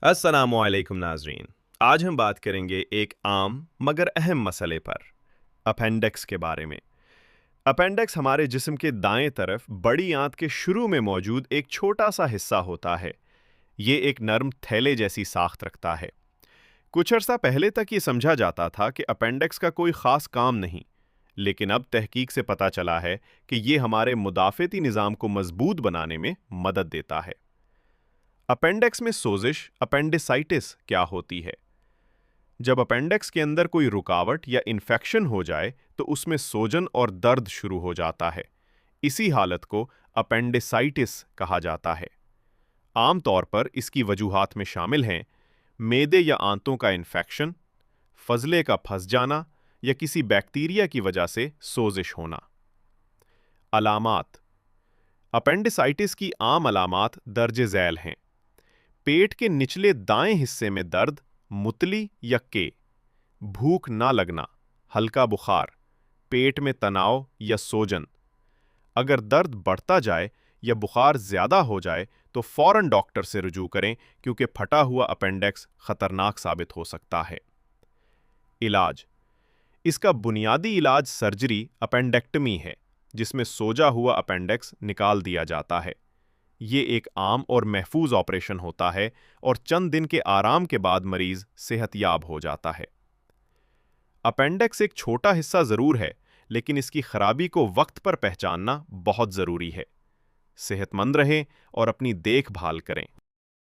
अस्सलाम वालेकुम नाजरीन। आज हम बात करेंगे एक आम मगर अहम मसले पर, अपेंडिक्स के बारे में। अपेंडिक्स हमारे जिस्म के दाएं तरफ बड़ी आंत के शुरू में मौजूद एक छोटा सा हिस्सा होता है। ये एक नर्म थैले जैसी साख्त रखता है। कुछ अर्सा पहले तक ये समझा जाता था कि अपेंडिक्स का कोई ख़ास काम नहीं, लेकिन अब तहकीक से पता चला है कि ये हमारे मुदाफ़ती निज़ाम को मजबूत बनाने में मदद देता है। अपेंडिक्स में सोजिश अपेंडिसाइटिस क्या होती है? जब अपेंडिक्स के अंदर कोई रुकावट या इन्फेक्शन हो जाए तो उसमें सोजन और दर्द शुरू हो जाता है। इसी हालत को अपेंडिसाइटिस कहा जाता है। आम तौर पर इसकी वजूहात में शामिल हैं मेदे या आंतों का इन्फेक्शन, फजले का फंस जाना या किसी बैक्टीरिया की वजह से सोजिश होना। अलामात। अपेंडिसाइटिस की आम अलामात दर्ज झैल हैं। पेट के निचले दाएं हिस्से में दर्द, मुतली या के, भूख ना लगना, हल्का बुखार, पेट में तनाव या सोजन। अगर दर्द बढ़ता जाए या बुखार ज़्यादा हो जाए तो फौरन डॉक्टर से रुजू करें, क्योंकि फटा हुआ अपेंडिक्स खतरनाक साबित हो सकता है। इलाज। इसका बुनियादी इलाज सर्जरी अपेंडेक्टमी है, जिसमें सोजा हुआ अपेंडिक्स निकाल दिया जाता है। ये एक आम और महफूज ऑपरेशन होता है और चंद दिन के आराम के बाद मरीज सेहतयाब हो जाता है। अपेंडिक्स एक छोटा हिस्सा ज़रूर है, लेकिन इसकी खराबी को वक्त पर पहचानना बहुत ज़रूरी है। सेहतमंद रहें और अपनी देखभाल करें।